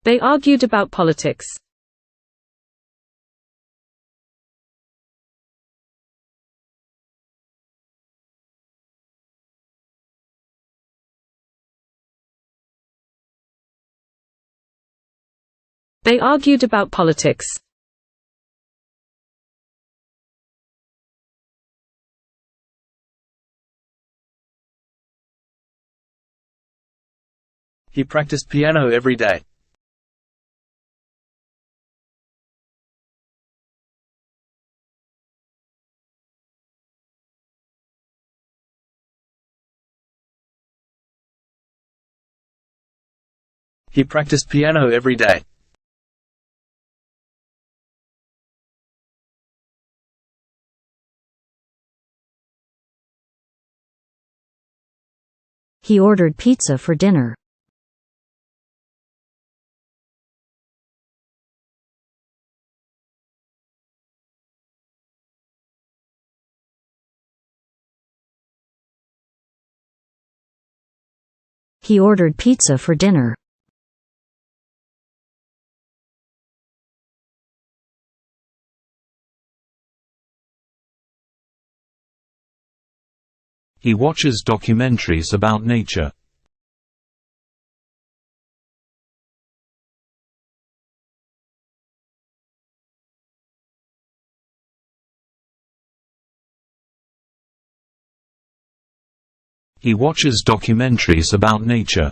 They argued about politics. They argued about politics. He practiced piano every day. He practiced piano every day. He ordered pizza for dinner. He ordered pizza for dinner. He watches documentaries about nature. He watches documentaries about nature.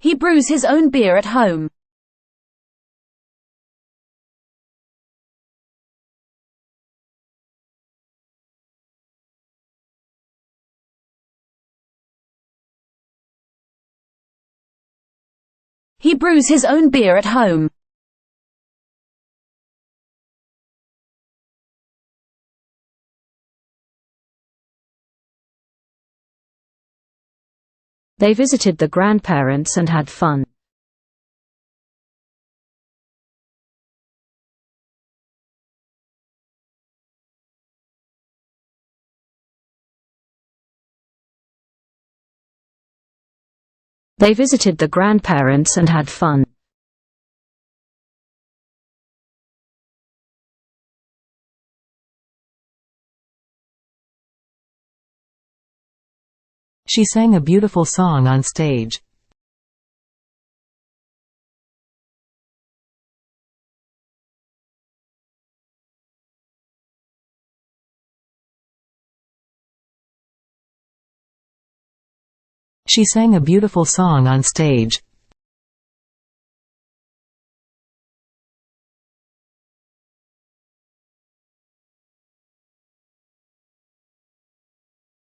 He brews his own beer at home. He brews his own beer at home. They visited the grandparents and had fun. They visited the grandparents and had fun. She sang a beautiful song on stage. She sang a beautiful song on stage.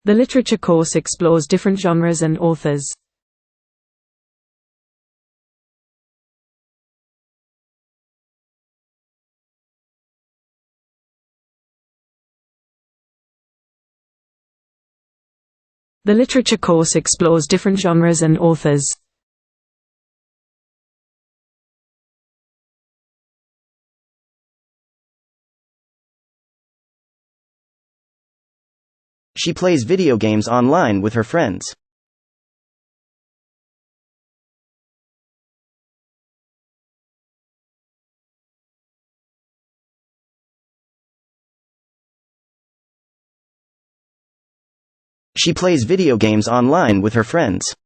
The literature course explores different genres and authors. The literature course explores different genres and authors. She plays video games online with her friends. She plays video games online with her friends.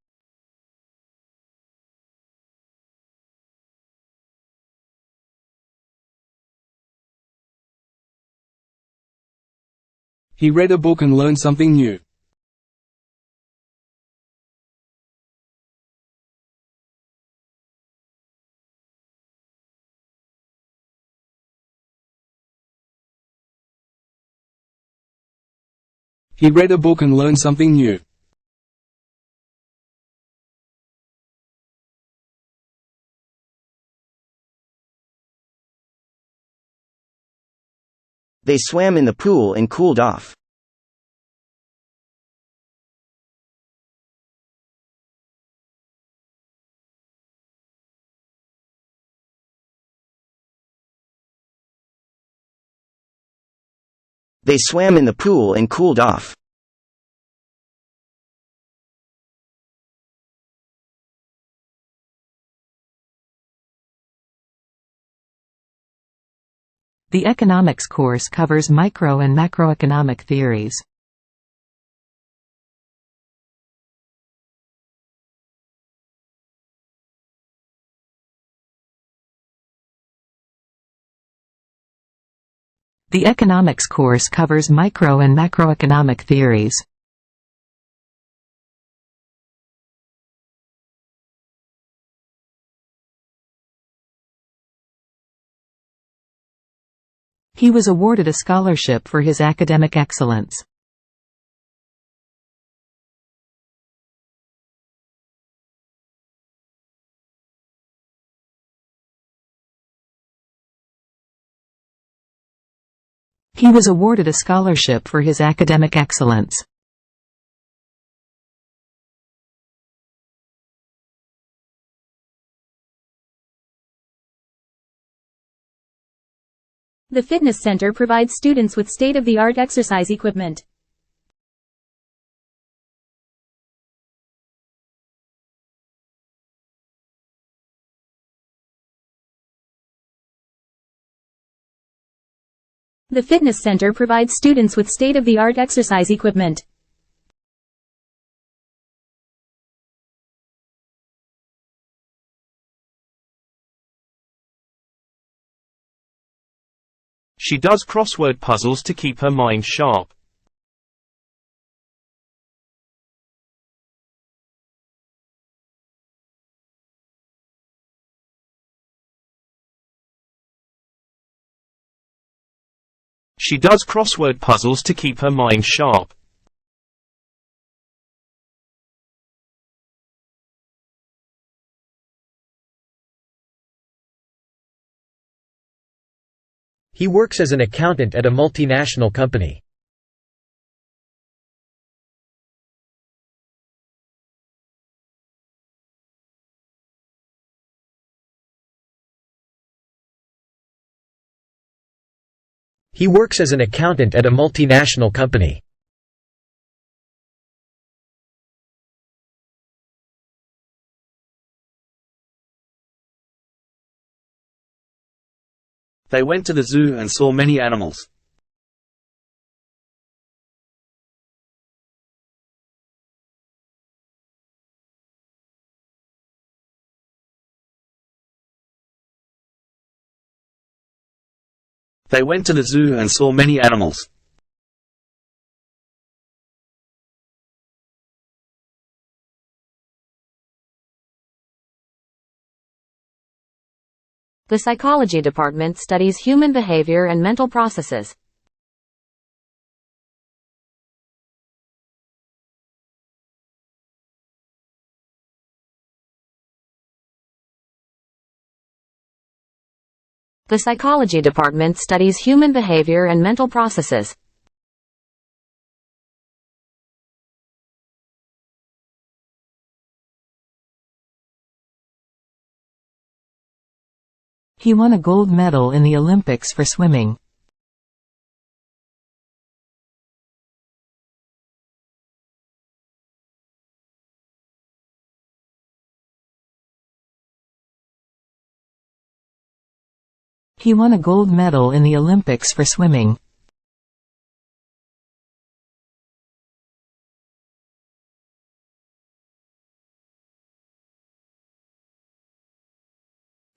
He read a book and learned something new. He read a book and learned something new. They swam in the pool and cooled off. They swam in the pool and cooled off. The economics course covers micro and macroeconomic theories. The economics course covers micro and macroeconomic theories. He was awarded a scholarship for his academic excellence. He was awarded a scholarship for his academic excellence. The fitness center provides students with state-of-the-art exercise equipment. The fitness center provides students with state-of-the-art exercise equipment. She does crossword puzzles to keep her mind sharp. She does crossword puzzles to keep her mind sharp. He works as an accountant at a multinational company. He works as an accountant at a multinational company. They went to the zoo and saw many animals. They went to the zoo and saw many animals. The psychology department studies human behavior and mental processes. The psychology department studies human behavior and mental processes. He won a gold medal in the Olympics for swimming. He won a gold medal in the Olympics for swimming.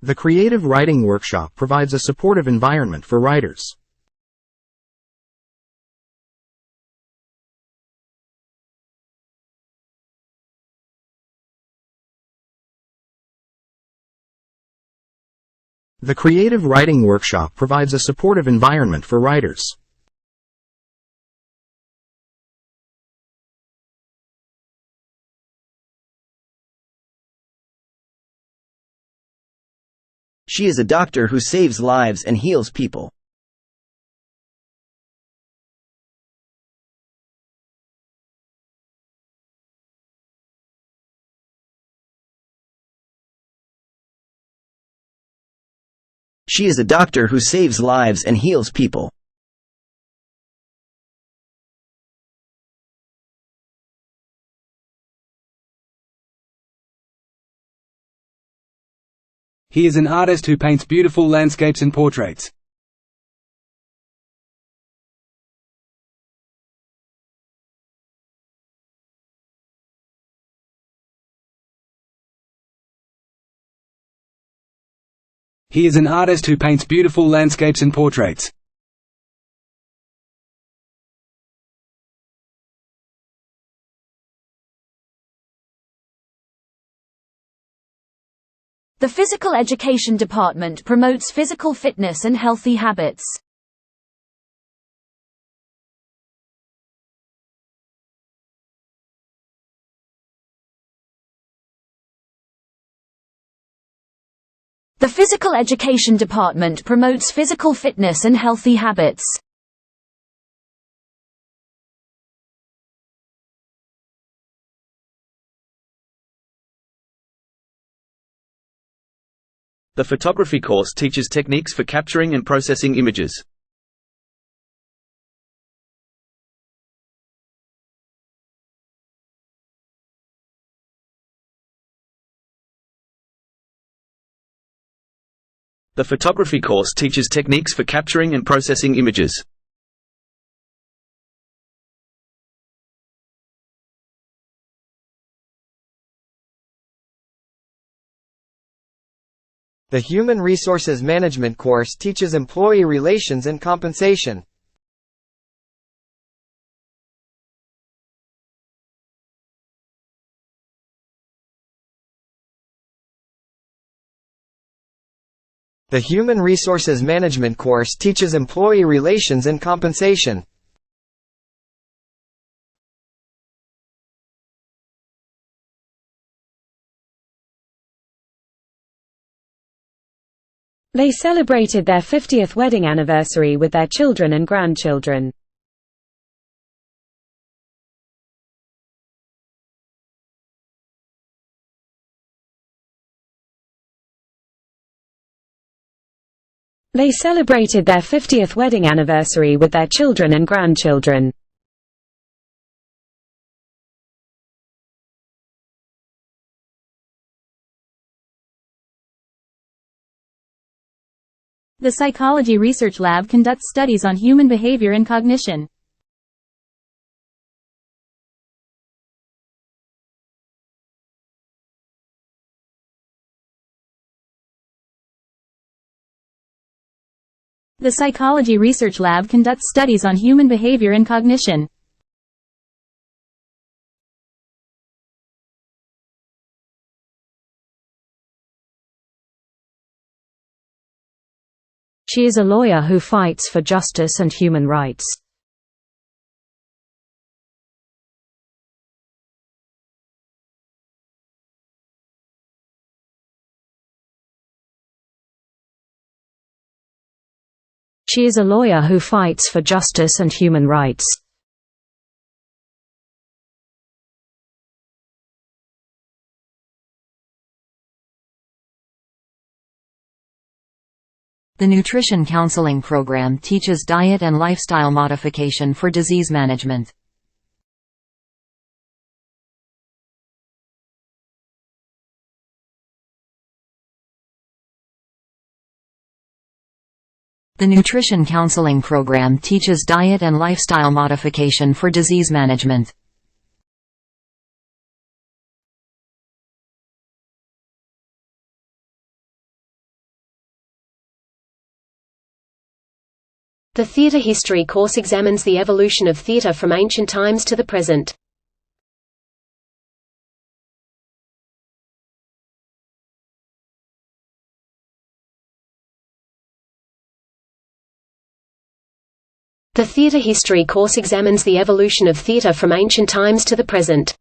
The Creative Writing Workshop provides a supportive environment for writers. The Creative Writing Workshop provides a supportive environment for writers. She is a doctor who saves lives and heals people. She is a doctor who saves lives and heals people. He is an artist who paints beautiful landscapes and portraits. He is an artist who paints beautiful landscapes and portraits. The physical education department promotes physical fitness and healthy habits. The physical education department promotes physical fitness and healthy habits. The photography course teaches techniques for capturing and processing images. The photography course teaches techniques for capturing and processing images. The Human Resources Management course teaches employee relations and compensation. The Human Resources Management course teaches employee relations and compensation. They celebrated their 50th wedding anniversary with their children and grandchildren. They celebrated their 50th wedding anniversary with their children and grandchildren. The Psychology Research Lab conducts studies on human behavior and cognition. The Psychology Research Lab conducts studies on human behavior and cognition. She is a lawyer who fights for justice and human rights. She is a lawyer who fights for justice and human rights. The Nutrition Counseling Program teaches diet and lifestyle modification for disease management. The Nutrition Counseling Program teaches diet and lifestyle modification for disease management. The theatre history course examines the evolution of theatre from ancient times to the present. The theatre history course examines the evolution of theatre from ancient times to the present.